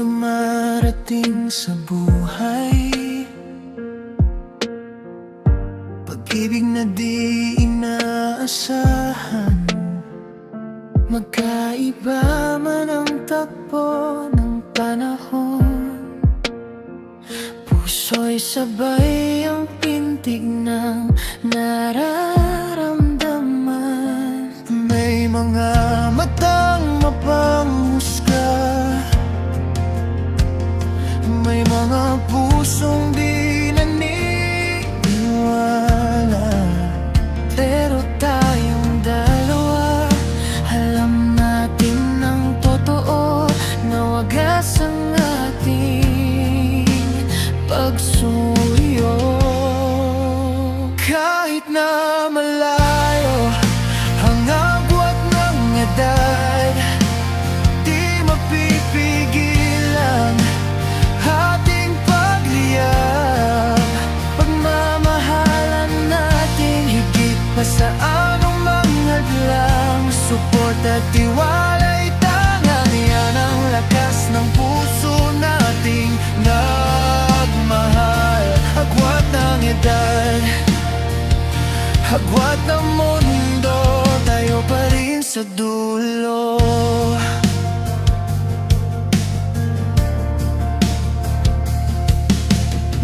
dumarating sa buhay, pag-ibig na di inaasahan. Magkaiba man ang takbo ng panahon, puso'y sabay ang pintig ng nararamdaman. May mga matang mapanghuska, may mga pusong di naniniwala, pero tayong dalawa alam natin ng totoo na wagas ang ating pagsuyo. Kahit na malayo ang agwat ng edad, di mapipigil ang ating pagliyab. Pagmamahalan natin higit pa sa anumang hadlang, suporta at tiwala'y tangan. Yan ang lakas ng puso nating nagmahal. Agwat ng edad, agwat ng mundo, tayo pa rin sa dulo.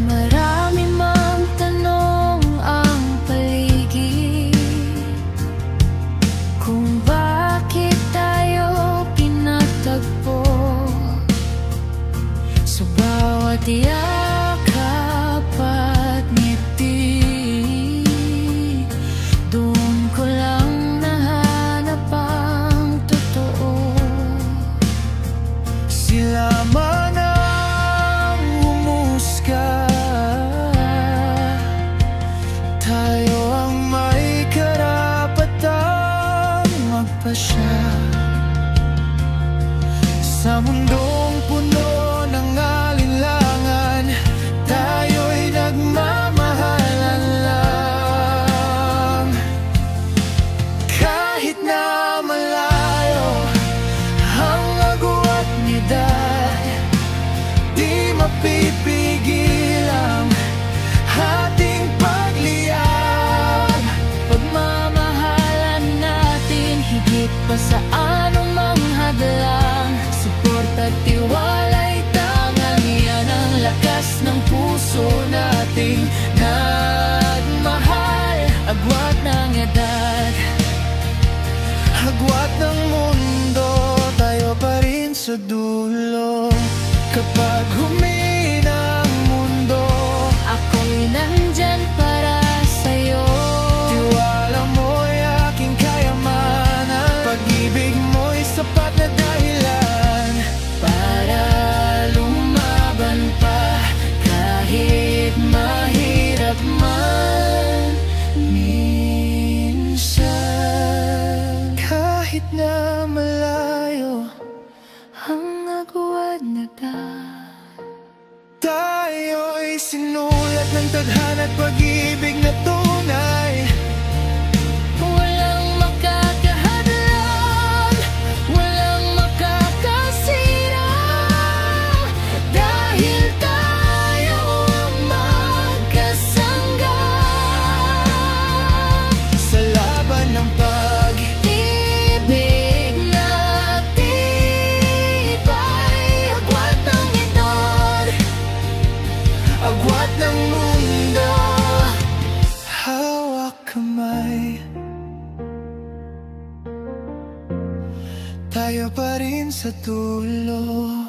Marami mang tanong ang paligid kung bakit tayo pinatagpo. Sa bawat yakap at ngiti, doon ko lang nahanap ang totoo. Sila man ang humusga, tayo ang may karapatang magpasya. Sa mundong puno ng alinlangan, tayo'y nagmamahalan lang. Kahit na malayo ang agwat ni edad, di mapipigil ang ating pagliyab. Pagmamahalan natin higit pa sa anumang hadlang, suporta at tiwala'y tangan. Yan ang lakas ng puso nating nagmahal. Agwat ng edad, agwat ng mundo, tayo pa rin sa dulo. Kapag humina ang mundo, ako'y nandyan para sa'yo. Tiwala mo'y aking kayamanan, pag-ibig mo'y sapat na dahilan para lumaban pa. Kahit mahirap man minsan, kahit na malayo ang agwat na edad, tayo'y sinulat ng tadhana at pag-ibig na tunay. Walang makakahadlang, walang makakasira, dahil tayo ang magkasangga sa laban ng pag-ibig na tibay. Agwat ng edad, agwat ng mundo, hawak kamay, tayo pa rin sa dulo.